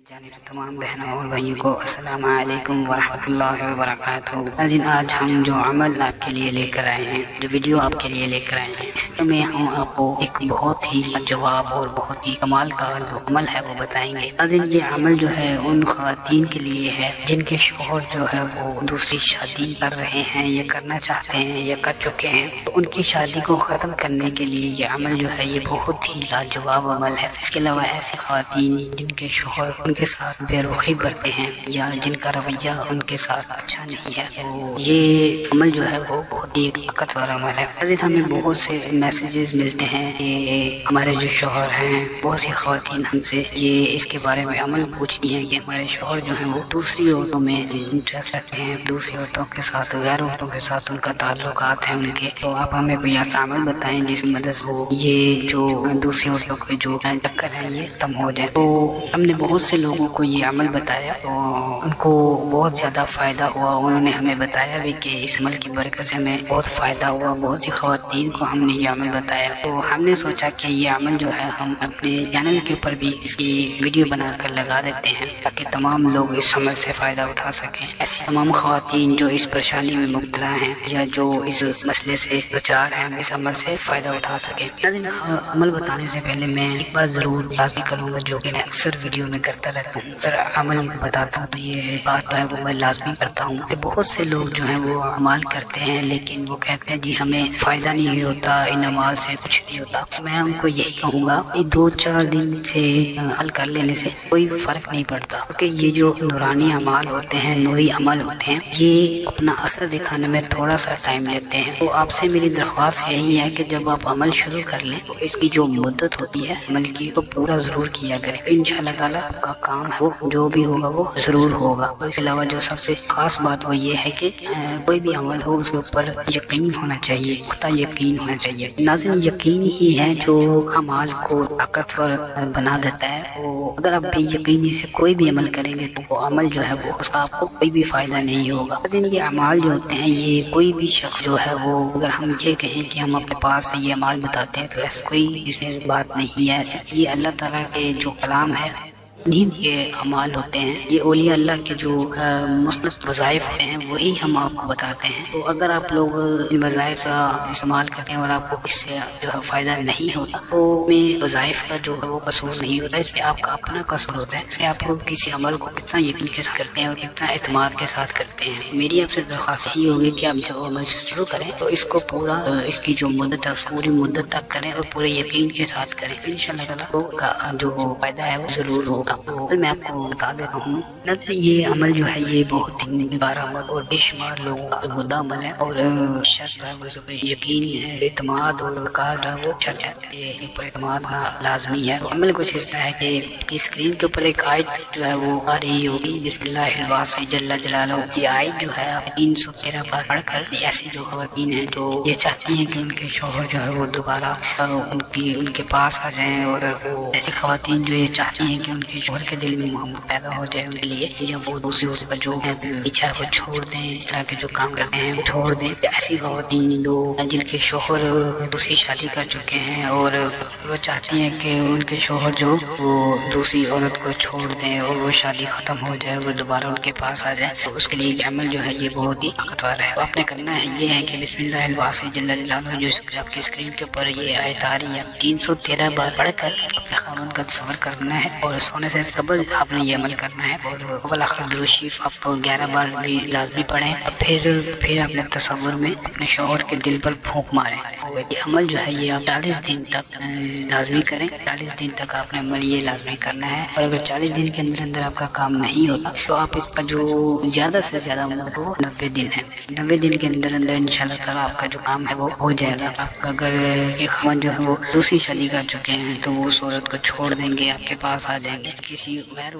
जानिब तमाम बहनों और भाइयों को अस्सलाम वालेकुम वरहमतुल्लाहि वबरकातुहू। नाज़रीन, आज हम जो अमल आपके लिए लेकर आए हैं, जो वीडियो आपके लिए लेकर आए हैं, इसमें हम आपको एक बहुत ही जवाब और बहुत ही कमाल का जो अमल है वो बताएंगे। नाज़रीन, ये अमल जो है उन ख़वातीन के लिए है जिनके शौहर जो है वो दूसरी शादी कर रहे हैं या करना चाहते हैं या कर चुके हैं। तो उनकी शादी को ख़त्म करने के लिए ये अमल जो है ये बहुत ही लाजवाब अमल है। इसके अलावा ऐसी ख़वातीन जिनके शौहर उनके साथ बेरुखी करते हैं या जिनका रवैया उनके साथ अच्छा नहीं है, तो ये अमल जो है वो बहुत ही एक ताकतवर अमल है। हमें बहुत से मैसेजेस मिलते हैं कि हमारे जो शौहर हैं, बहुत सी ख़वातीन हमसे ये इसके बारे में अमल पूछती हैं कि हमारे शौहर जो हैं वो दूसरी औरतों में इंटरेस्ट रखते हैं, दूसरी औरतों के साथ, गैर औरतों के साथ उनका ताल्लुकात है उनके। तो आप हमें कोई ऐसा अमल बताएं जिस मदद से ये जो दूसरी औरतों के जो चक्कर है ये कम हो जाए। तो हमने बहुत से लोगों को ये अमल बताया तो उनको बहुत ज़्यादा फ़ायदा हुआ। उन्होंने हमें बताया भी कि इस अमल की बरकत से हमें बहुत फ़ायदा हुआ। बहुत सी ख़वातीन को हमने ये अमल बताया, तो हमने सोचा कि ये अमल जो है हम अपने चैनल के ऊपर भी इसकी वीडियो बनाकर लगा देते हैं ताकि तमाम लोग इस अमल से फ़ायदा उठा सकें। ऐसी तमाम ख़वातीन जो इस परेशानी में मुब्तला हैं या जो इस मसले से लाचार हैं, इस अमल से फ़ायदा उठा सकें। अमल बताने से पहले मैं एक बात ज़रूर लाज़मी करूँगा जो कि मैं अक्सर वीडियो में करता रहता हूँ। सर अमल बताता हूँ तो ये बात जो है वो मैं लाजमी करता हूँ कि बहुत से लोग जो हैं वो अमाल करते हैं लेकिन वो कहते हैं जी हमें फ़ायदा नहीं होता, इन अमाल से कुछ नहीं होता। मैं उनको यही कहूँगा कि 2-4 दिन से हल कर लेने से कोई फ़र्क नहीं पड़ता, क्योंकि ये जो नूरानी अमाल होते हैं, नूरी अमल होते हैं, ये अपना असर दिखाने में थोड़ा सा टाइम लेते हैं। तो आपसे मेरी दरख्वास्त यही है कि जब आप अमल शुरू कर लें तो इसकी जो मुद्दत होती है अमल की तो पूरा ज़रूर किया करें। इंशाअल्लाह ताला आपका काम है वो जो भी होगा वो जरूर होगा। और इसके अलावा जो सबसे खास बात वो ये है कि कोई भी अमल हो उसके ऊपर यकीन होना चाहिए, पुख्ता यकीन होना चाहिए। नाज़रीन, यकीन ही है जो अमाल को ताकतवर बना देता है। तो अगर आप बेयकीनी से कोई भी अमल करेंगे तो वो अमल जो है वो उसका आपको कोई भी फायदा नहीं होगा। लेकिन ये अमाल जो होते हैं ये कोई भी शख्स जो है वो अगर हम ये कहें कि हम अपने पास से ये अमाल बताते हैं तो ऐसा कोई इसमें बात नहीं है। ऐसे ये अल्लाह ताला के जो कलाम है ये अमाल होते हैं, ये औलिया अल्लाह के जो मुस्तक़ वज़ाइफ होते हैं वही हम आपको बताते हैं। तो अगर आप लोग इन वज़ाइफ का इस्तेमाल करते हैं और आपको इससे जो है फ़ायदा नहीं होता तो में वज़ाइफ का जो है वो कसूर नहीं होता, इस पर आपका अपना कसूर होता है कि आप लोग किसी अमल को कितना यकीन के साथ करते हैं और कितना एतमाद के साथ करते हैं। मेरी आपसे दरख्वास्त यही होगी कि आप जब अमल शुरू करें तो इसको पूरा इसकी जो मुद्दत है उसको पूरी मुद्दत तक करें और पूरे यकीन के साथ करें। इंशाअल्लाह ताला जो फ़ायदा है वो ज़रूर होगा। तो मैं आपको बता देता हूँ, ये अमल जो है ये बहुत ही निबारामद और बेशुमार लोगों का मुद्दा अमल है और शर्त है वो यकीन है, एतमाद और कार है वो शर्त है, ये ऊपर एतमाद लाजमी है। अमल कुछ इस तरह है कि स्क्रीन के ऊपर एक आयत जो है वो आ रही होगी, बिस्मिल्लाहिर्रहमानिर्रहीम जल्ला जलालुहू। ये आयत जो है 313 बार पढ़कर ऐसी जो ख़वातीन हैं जो ये चाहती हैं कि उनके शौहर जो है वो दोबारा उनके पास आ जाएं, और ऐसी ख़वातीन जो ये चाहती हैं कि उनके शौहर के दिल में मोहब्बत पैदा हो जाए उनके लिए, या वो दूसरी औरत का जो है इच्छा है वो छोड़ दें, इस तरह के जो काम करते हैं वो छोड़ दें। ऐसी ख़वातीन लोग जिनके शौहर दूसरी शादी कर चुके हैं और वो चाहती हैं कि उनके शौहर जो वो दूसरी औरत को छोड़ दें और वो शादी ख़त्म हो जाए, वो दोबारा उनके पास आ जाए, तो उसके लिए अमल जो है ये बहुत ही ताकतवर है। तो आपने करना है ये है कि बिस्मिल्लाहिर्रहमानिर्रहीम जल्ला जलालुहू, जो आपकी स्क्रीन के ऊपर ये आयत आ रही है 313 बार पढ़कर अपने ख़ामन का तसव्वुर करना है और सोने से कबल आपने ये अमल करना है। और अव्वल आखिर दुरूद शरीफ आप 11 बार भी लाजमी पढ़ें, फिर अपने तसव्वुर में अपने शौहर के दिल पर फूंक मारें। ये अमल जो है ये आप 40 दिन तक लाजमी करें। 40 दिन तक आपने अमल ये लाजमी करना है, और अगर 40 दिन के अंदर अंदर आपका काम नहीं होता तो आप इसका जो ज़्यादा से ज़्यादा मतलब वो 90 दिन है, 90 दिन के अंदर अंदर इंशाअल्लाह ताला आपका जो काम है वो हो जाएगा। आप अगर एक खामन जो है वो दूसरी शादी कर चुके हैं तो वो उस औरत को छोड़ देंगे, आपके पास आ जाएंगे किसी गैर